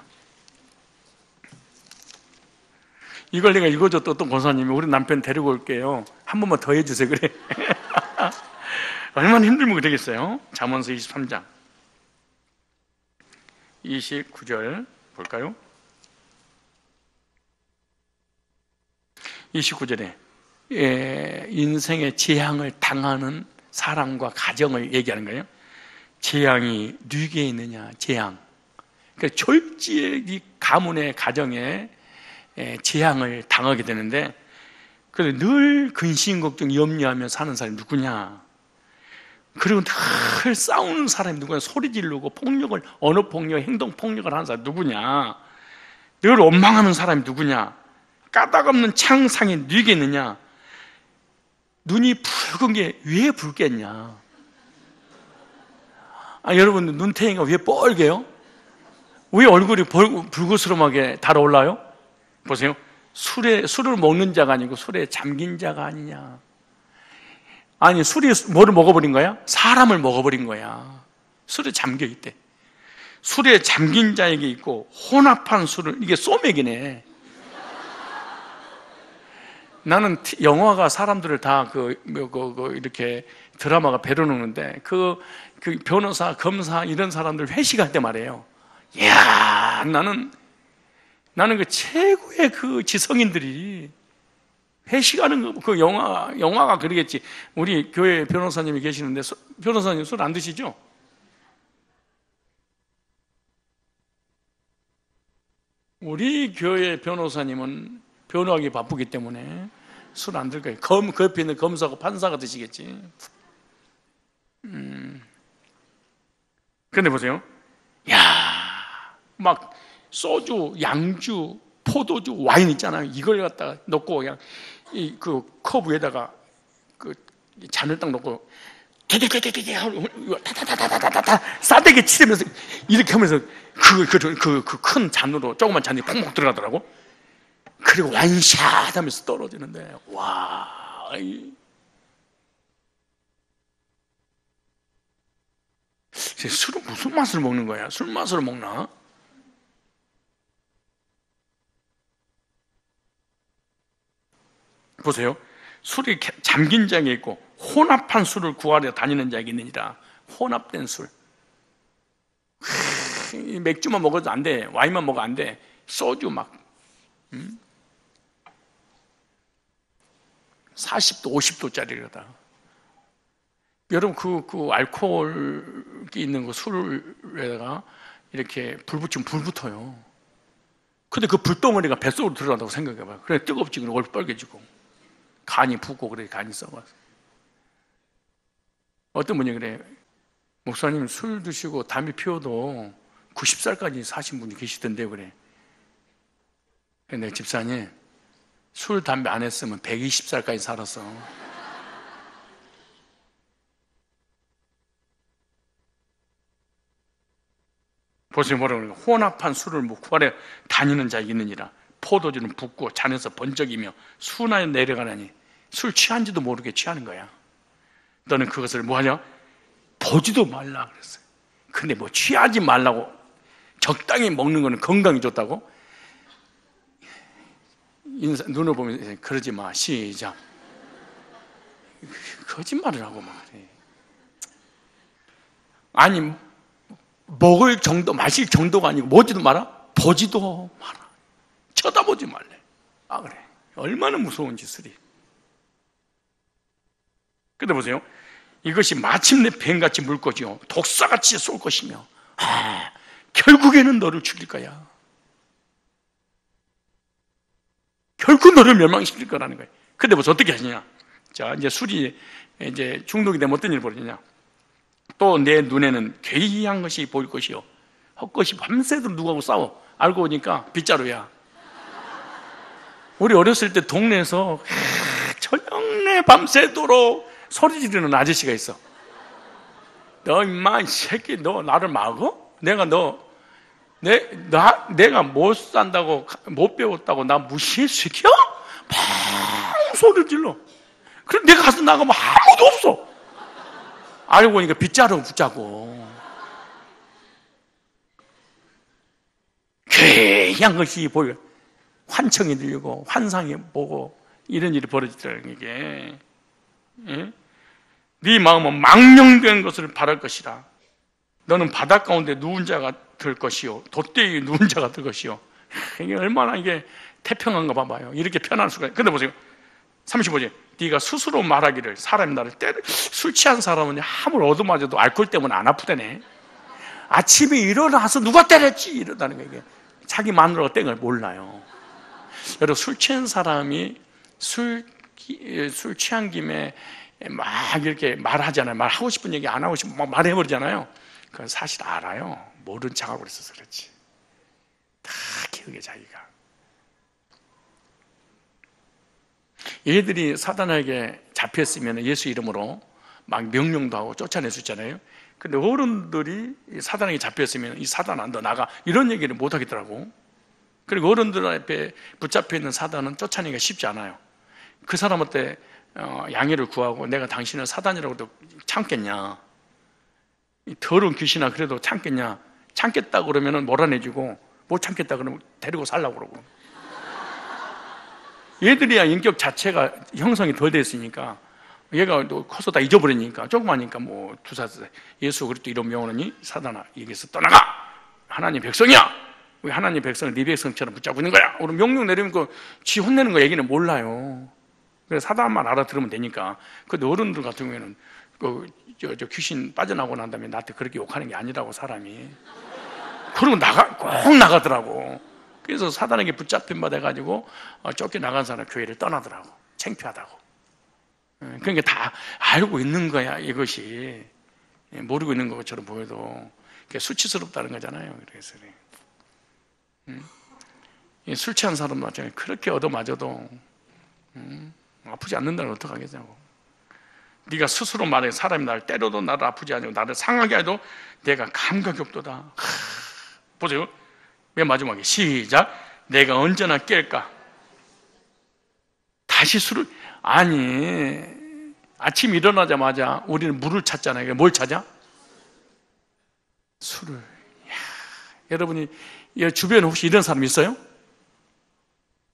이걸 내가 읽어줬던 또 권사님이 우리 남편 데리고 올게요. 한 번만 더 해주세요. 그래. 얼마나 힘들면 그러겠어요. 잠언서 23장 29절 볼까요? 29절에 인생의 재앙을 당하는 사람과 가정을 얘기하는 거예요. 재앙이 누구에게 있느냐? 재앙. 그러니까 졸지에 이 가문의 가정에 재앙을 당하게 되는데, 그래서 늘 근심 걱정 염려하며 사는 사람이 누구냐? 그리고 늘 싸우는 사람이 누구냐? 소리 지르고 폭력을, 언어 폭력, 행동 폭력을 하는 사람이 누구냐? 늘 원망하는 사람이 누구냐? 까닭없는 창상이 누구에게 있느냐? 눈이 붉은 게 왜 붉겠냐? 여러분 눈탱이가 왜 뻘개요? 왜 얼굴이 불그스름하게 달아올라요? 보세요. 술을 먹는 자가 아니고 술에 잠긴 자가 아니냐. 아니, 술이 뭐를 먹어버린 거야? 사람을 먹어버린 거야. 술에 잠겨 있대. 술에 잠긴 자에게 있고 혼합한 술을, 이게 소맥이네. 나는 영화가 사람들을 다 이렇게 드라마가 배려놓는데 그 변호사, 검사 이런 사람들 회식할 때 말이에요. 이야, 나는 그 최고의 그 지성인들이 회식하는 그 영화가 그러겠지. 우리 교회 변호사님이 계시는데 변호사님 술 안 드시죠? 우리 교회 변호사님은 변호하기 바쁘기 때문에 술 안 들 거예요. 그 옆에 있는 검사하고 판사가 드시겠지. 그런데 보세요. 막 소주, 양주, 포도주, 와인 있잖아요. 이걸 갖다가 넣고 그냥 그 컵 위에다가 그 잔을 딱 넣고 타타타타타타타 싸대기 치면서 이렇게 하면서 그 큰 잔으로 조그만 잔이 퐁퐁 들어가더라고. 그리고 완샷 하면서 떨어지는데, 와. 술은 무슨 맛을 먹는 거야? 술 맛으로 먹나? 보세요. 술이 잠긴 자에게 있고 혼합한 술을 구하려 다니는 자에게 있느니라. 혼합된 술. 맥주만 먹어도 안 돼. 와인만 먹어도 안 돼. 소주 막 40도, 50도짜리로다. 여러분 그 알코올이 있는 그 술에다가 이렇게 불 붙이면 불 붙어요. 근데 그 불덩어리가 뱃속으로 들어간다고 생각해봐요. 그래 뜨겁지. 그래 얼굴 빨개지고 간이 붓고 그래 간이 썩어서. 어떤 분이 그래, 목사님 술 드시고 담배 피워도 90살까지 사신 분이 계시던데요. 그래. 근데 집사님 술 담배 안 했으면 120살까지 살았어. 보세요. 뭐라고 그러는 거예요? 혼합한 술을 구하려 다니는 자가 있느니라. 포도주는 붓고 잔에서 번쩍이며 순하에 내려가라니. 술 취한지도 모르게 취하는 거야. 너는 그것을 뭐하냐? 보지도 말라 그랬어요. 근데 뭐 취하지 말라고 적당히 먹는 거는 건강에 좋다고? 눈을 보면 그러지 마. 시작. 거짓말을 하고 막 그래. 아니 먹을 정도, 마실 정도가 아니고 뭐지도 마라? 보지도 마라. 쳐다보지 말래. 그래. 얼마나 무서운 짓을이. 근데 보세요. 이것이 마침내 뱀같이 물 것이요 독사같이 쏠 것이며 결국에는 너를 죽일 거야. 결국 너를 멸망시킬 거라는 거예요. 근데 무슨 어떻게 하시냐? 자, 이제 술이 이제 중독이 되면 어떤 일이 벌어지냐? 또 내 눈에는 괴이한 것이 보일 것이요 헛것이 밤새도록 누구하고 싸워. 알고 보니까 빗자루야. 우리 어렸을 때 동네에서 저녁내 밤새도록 소리 지르는 아저씨가 있어. 너 임마 이 새끼 너 나를 막어? 내가 너 내가 못 산다고, 못 배웠다고 나 무시시켜? 막 소리를 질러. 그럼 내가 가서 나가면 아무도 없어. 알고 보니까 빗자루 붙자고. 괴이한 것이 보여. 환청이 들리고 환상이 보고 이런 일이 벌어지더라는 게. 예? 네 마음은 망령된 것을 바랄 것이라. 너는 바닷 가운데 누운 자가 될 것이요, 돛대에 누운 자가 될 것이요. 이게 얼마나 이게 태평한가 봐봐요. 이렇게 편할 수가. 근데 보세요, 35절. 네가 스스로 말하기를 사람이 나를 때려. 술 취한 사람은 아무리 얻어맞아도 알코올 때문에 안 아프다네. 아침에 일어나서 누가 때렸지 이러다는 거예요. 이게 자기 마누라가 땡을 몰라요. 여러분, 술 취한 사람이 술 취한 김에 막 이렇게 말하잖아요. 말하고 싶은 얘기 안 하고 싶으면 막 말해버리잖아요. 그건 사실 알아요. 모른 척하고 있어서 그렇지. 다 기억해, 자기가. 얘들이 사단에게 잡혔으면 예수 이름으로 막 명령도 하고 쫓아냈었잖아요. 근데 어른들이 사단에게 잡혔으면 이 사단아 너 나가 이런 얘기를 못 하겠더라고. 그리고 어른들 앞에 붙잡혀 있는 사단은 쫓아내기가 쉽지 않아요. 그 사람한테 양해를 구하고 내가 당신을 사단이라고도 참겠냐, 이 더러운 귀신아 그래도 참겠냐, 참겠다 그러면 몰아내주고 못 참겠다 그러면 데리고 살라고 그러고. 얘들이야 인격 자체가 형성이 덜 됐으니까, 얘가 커서 다 잊어버리니까 조그마니까 뭐 두사세 예수 그리스도 이런 명하니 사단아 여기서 떠나가, 하나님 백성이야, 왜 하나님 백성을 네 백성처럼 붙잡고 있는 거야. 그럼 명령 내리면 지 혼내는 거 얘기는 몰라요. 그래서 사단만 알아들으면 되니까. 근데 어른들 같은 경우에는 저 귀신 빠져나오고 난 다음에 나한테 그렇게 욕하는 게 아니라고 사람이. 그러고 꼭 나가더라고. 그래서 사단에게 붙잡힌 바 돼가지고 쫓겨나간 사람 교회를 떠나더라고. 창피하다고. 그러니까 다 알고 있는 거야, 이것이. 모르고 있는 것처럼 보여도 수치스럽다는 거잖아요. 그래서 술 취한 사람 마찬가지. 그렇게 얻어맞아도 아프지 않는다면 어떡하겠냐고. 네가 스스로 말해 사람이 나를 때려도 나를 아프지 않고 나를 상하게 해도 내가 감각이 없도다. 보세요, 맨 마지막에 시작. 내가 언제나 깰까. 다시 술을. 아니, 아침 일어나자마자 우리는 물을 찾잖아요. 뭘 찾아? 술을. 이야, 여러분이 주변에 혹시 이런 사람 있어요?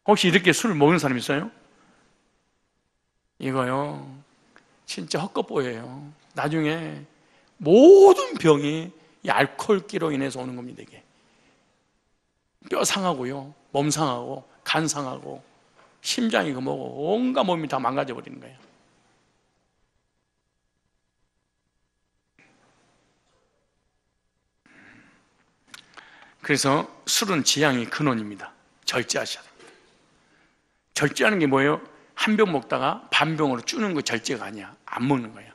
혹시 이렇게 술을 먹는 사람 있어요? 이거요 진짜 헛것보여요. 나중에 모든 병이 이 알코올기로 인해서 오는 겁니다. 이게 뼈 상하고요, 몸 상하고, 간 상하고, 심장이 뭐고 온갖 몸이 다 망가져 버리는 거예요. 그래서 술은 지향의 근원입니다. 절제하셔야 됩니다. 절제하는 게 뭐예요? 한 병 먹다가 반 병으로 줄는 거 절제가 아니야. 안 먹는 거야.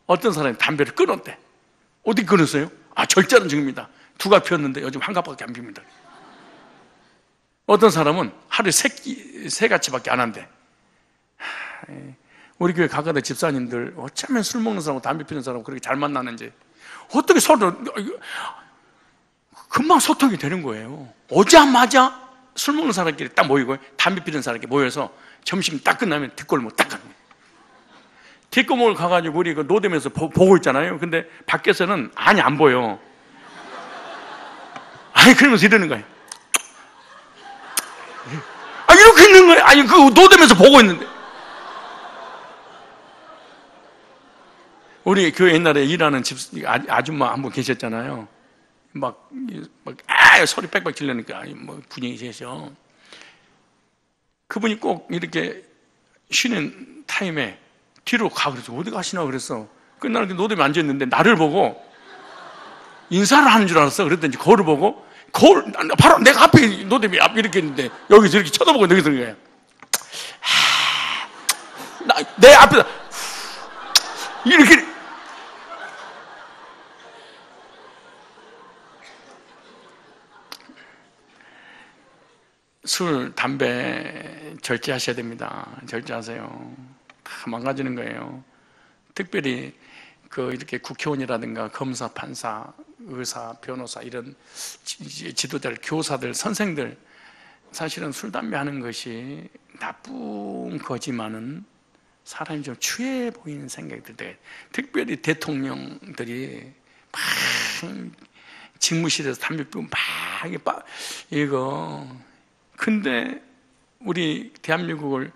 어떤 사람이 담배를 끊었대. 어떻게 끊었어요? 절제하는 중입니다. 두 갑 피웠는데 요즘 한 갑밖에 안 핍니다. 어떤 사람은 하루에 세 가치밖에 안 한대. 우리 교회 가까운 집사님들 어쩌면 술 먹는 사람하고 담배 피우는 사람하고 그렇게 잘 만나는지, 어떻게 서로 금방 소통이 되는 거예요. 오자마자 술 먹는 사람끼리 딱 모이고 담배 피우는 사람끼리 모여서 점심 딱 끝나면 뒷골목 딱 가는 거예요. 뒷골목을 가가지고 우리 노점에서 보고 있잖아요. 근데 밖에서는 안 보여. 그러면서 이러는 거예요. 이렇게 있는 거예요. 그 노점에서 보고 있는데. 우리 교회 옛날에 일하는 아줌마 한 분 계셨잖아요. 소리 빽빽 질르니까 분위기 세죠. 그분이 꼭 이렇게 쉬는 타임에 뒤로 가 그래서 어디 가시나 그랬어. 나는 노점에 앉아있는데 나를 보고 인사를 하는 줄 알았어. 그랬더니 거울을 보고 바로 내가 앞에 노점이 앞에 이렇게 있는데 여기서 이렇게 쳐다보고 여기서 그런 거야. 내 앞에다 이렇게. 술, 담배 절제하셔야 됩니다. 절제하세요. 다 망가지는 거예요. 특별히 이렇게 국회의원이라든가 검사, 판사, 의사, 변호사 이런 지도자들, 교사들, 선생들 사실은 술, 담배 하는 것이 나쁜 거지만은 사람이 좀 추해 보이는 생각이 들 때, 특별히 대통령들이 막 직무실에서 담배 피우고 막 이거. 근데 우리 대한민국을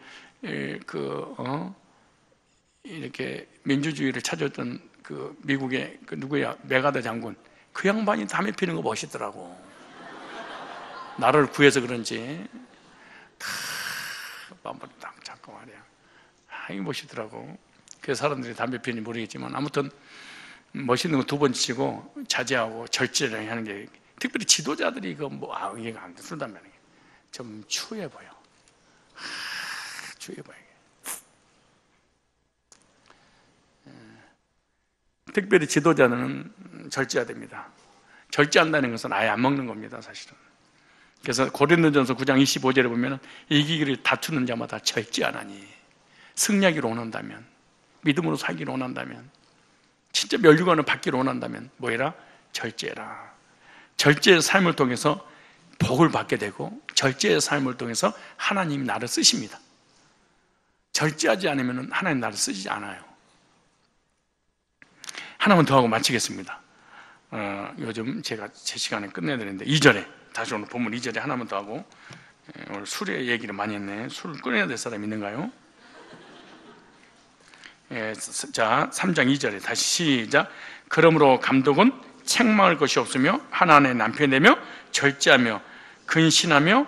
이렇게 민주주의를 찾았던 그 미국의 그 누구야, 메가더 장군, 그 양반이 담배 피는 거 멋있더라고. 나라를 구해서 그런지 다 마음을 딱 잡고 말이야. 이게 멋있더라고. 그 사람들이 담배 피는지 모르겠지만 아무튼 멋있는 거 두 번 치고 자제하고 절제를 하는 게, 특별히 지도자들이 이거 이해가 안 돼. 술 담배 하는 게 좀 추해 보여. 추해 보여. 특별히 지도자는 절제해야 됩니다. 절제한다는 것은 아예 안 먹는 겁니다, 사실은. 그래서 고린도전서 9장 25절에 보면 이기기를 다투는 자마다 절제하나니, 승리하기를 원한다면, 믿음으로 살기를 원한다면, 진짜 멸류관을 받기를 원한다면 뭐해라? 절제해라. 절제의 삶을 통해서 복을 받게 되고, 절제의 삶을 통해서 하나님이 나를 쓰십니다. 절제하지 않으면 하나님 나를 쓰지 않아요. 하나만 더 하고 마치겠습니다. 요즘 제가 제 시간에 끝내야 되는데 2절에, 다시 오늘 본문 2절에 하나만 더 하고, 오늘 술의 얘기를 많이 했네. 술을 끊어야 될 사람 있는가요? 자, 3장 2절에 다시 시작. 그러므로 감독은 책망할 것이 없으며 하나님의 남편이 되며 절제하며 근신하며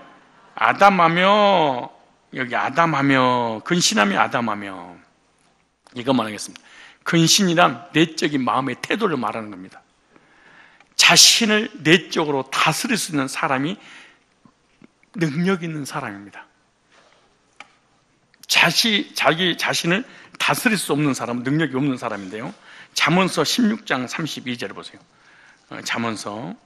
아담하며, 여기 아담하며, 근신하며 아담하며, 이것만 하겠습니다. 근신이란 내적인 마음의 태도를 말하는 겁니다. 자신을 내적으로 다스릴 수 있는 사람이 능력 있는 사람입니다. 자기 자신을 다스릴 수 없는 사람은 능력이 없는 사람인데요. 잠언서 16장 32절을 보세요. 잠언서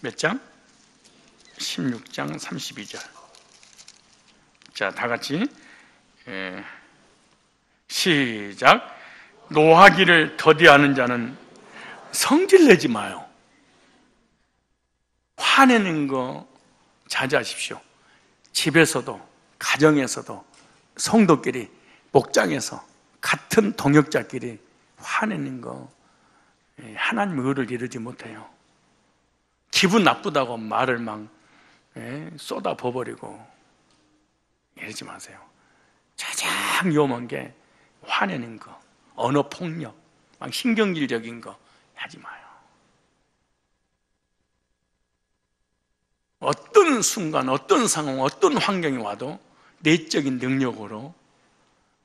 몇 장? 16장 32절. 자, 다 같이 시작. 노하기를 더디하는 자는 성질내지 마요. 화내는 거 자제하십시오. 집에서도, 가정에서도, 성도끼리, 목장에서 같은 동역자끼리 화내는 거 하나님의 의를 이루지 못해요. 기분 나쁘다고 말을 막 쏟아 부어버리고 이러지 마세요. 가장 위험한 게 화내는 거, 언어 폭력, 막 신경질적인 거 하지 마요. 어떤 순간, 어떤 상황, 어떤 환경이 와도 내적인 능력으로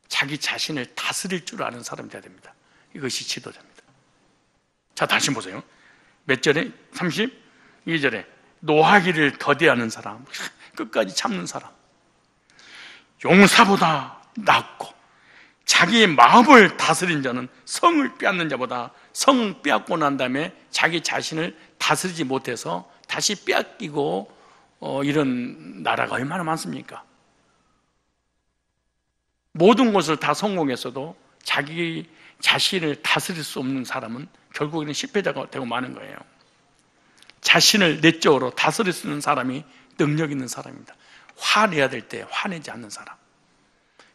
자기 자신을 다스릴 줄 아는 사람이 되어야 됩니다. 이것이 지도자입니다. 자, 다시 보세요. 몇 절에? 32절에 노하기를 더디하는 사람, 끝까지 참는 사람, 용사보다 낫고 자기의 마음을 다스린 자는 성을 빼앗는 자보다, 성을 빼앗고 난 다음에 자기 자신을 다스리지 못해서 다시 빼앗기고 이런 나라가 얼마나 많습니까? 모든 것을 다 성공했어도 자기 자신을 다스릴 수 없는 사람은 결국에는 실패자가 되고 마는 거예요. 자신을 내적으로 다스릴 수 있는 사람이 능력 있는 사람입니다. 화내야 될 때 화내지 않는 사람,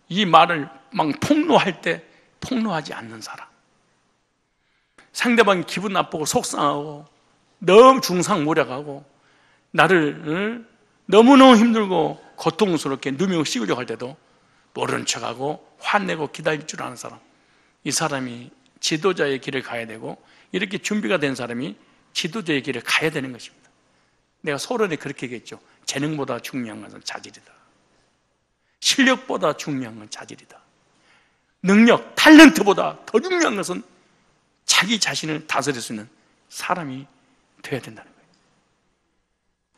이 말을 막 폭로할 때 폭로하지 않는 사람, 상대방이 기분 나쁘고 속상하고 너무 중상모략하고 나를 너무너무 힘들고 고통스럽게 누명을 씌우려고 할 때도 모른 척하고 화내고 기다릴 줄 아는 사람, 이 사람이 지도자의 길을 가야 되고, 이렇게 준비가 된 사람이 지도자의 길을 가야 되는 것입니다. 내가 소론에 그렇게 얘기했죠. 재능보다 중요한 것은 자질이다. 실력보다 중요한 건 자질이다. 능력, 탤런트보다 더 중요한 것은 자기 자신을 다스릴 수 있는 사람이 되어야 된다는 거예요.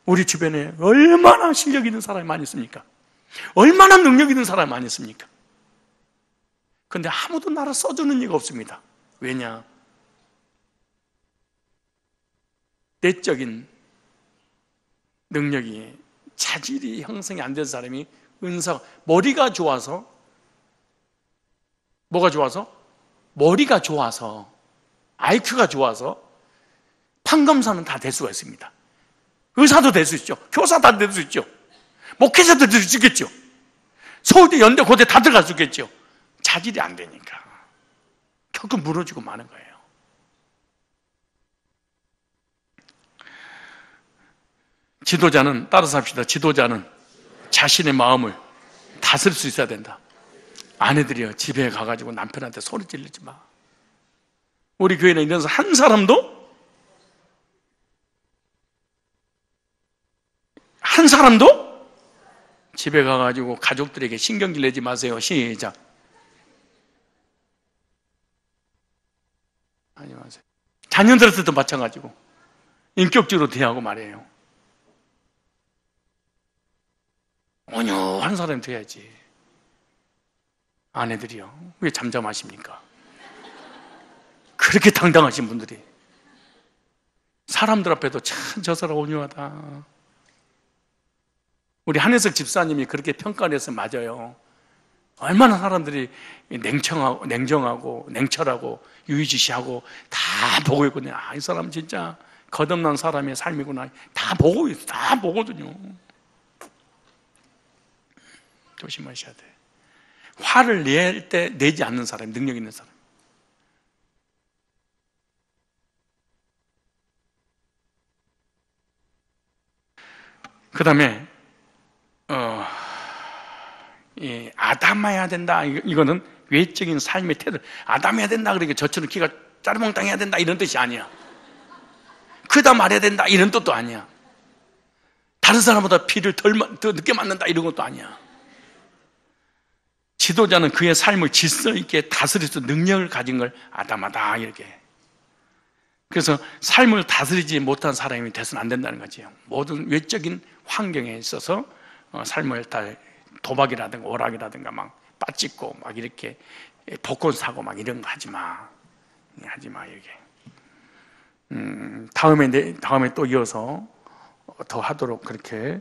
우리 주변에 얼마나 실력 있는 사람이 많이 있습니까? 얼마나 능력 있는 사람이 많이 있습니까? 그런데 아무도 나를 써주는 이가 없습니다. 왜냐? 내적인 능력이, 자질이 형성이 안 된 사람이, 머리가 좋아서 뭐가 좋아서? 머리가 좋아서, IQ가 좋아서 판검사는 다 될 수가 있습니다. 의사도 될 수 있죠. 교사 다 될 수 있죠. 목회자도 될 수 있겠죠. 서울대, 연대, 고대 다 들어갈 수 있겠죠. 자질이 안 되니까 결국 무너지고 마는 거예요. 지도자는, 따라서 합시다. 지도자는 자신의 마음을 다스릴 수 있어야 된다. 아내들이요, 집에 가가지고 남편한테 소리 지르지 마. 우리 교회는 이런 한 사람도 집에 가가지고 가족들에게 신경질 내지 마세요. 시작. 하지 마세요. 자녀들한테도 마찬가지고 인격적으로 대하고 말해요. 온유한 사람이 돼야지. 아내들이요, 왜 잠잠하십니까? 그렇게 당당하신 분들이 사람들 앞에도 참 저 사람 온유하다. 우리 한혜석 집사님이 그렇게 평가를 해서 맞아요. 얼마나 사람들이 냉정하고 냉철하고 유의지시하고 다 보고 있거든요. 아, 이 사람 진짜 거듭난 사람의 삶이구나. 다 보고 있어요. 다 보거든요. 조심하셔야 돼요. 화를 낼 때 내지 않는 사람, 능력 있는 사람. 그 다음에 아담해야 된다. 이거는 외적인 삶의 태도. 아담해야 된다 그러니까 저처럼 키가 짜르몽땅해야 된다 이런 뜻이 아니야. 크다 말해야 된다 이런 뜻도 아니야. 다른 사람보다 피를 더 늦게 맞는다 이런 것도 아니야. 지도자는 그의 삶을 질서 있게 다스릴 수 있는 능력을 가진 걸 아담하다 이렇게. 그래서 삶을 다스리지 못한 사람이 돼서는 안 된다는 거지. 모든 외적인 환경에 있어서 삶을 다 도박이라든가 오락이라든가 막 빠찍고 막 이렇게 복권 사고 막 이런 거 하지 마. 하지 마 이게. 다음에 또 이어서 더 하도록 그렇게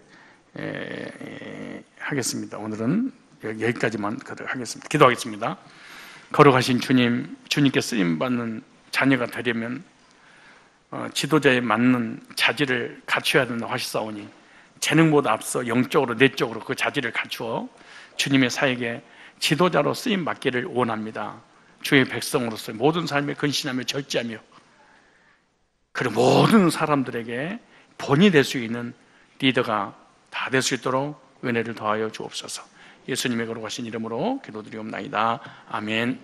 하겠습니다. 오늘은 여기까지만 하겠습니다. 기도하겠습니다. 거룩하신 주님, 주님께 쓰임받는 자녀가 되려면 지도자에 맞는 자질을 갖춰야 된다고 하시사오니 재능보다 앞서 영적으로 내적으로 그 자질을 갖추어 주님의 사역에 지도자로 쓰임받기를 원합니다. 주의 백성으로서 모든 삶에 근신하며 절제하며 그리고 모든 사람들에게 본이 될 수 있는 리더가 다 될 수 있도록 은혜를 더하여 주옵소서. 예수님의 거룩하신 이름으로 기도드리옵나이다. 아멘.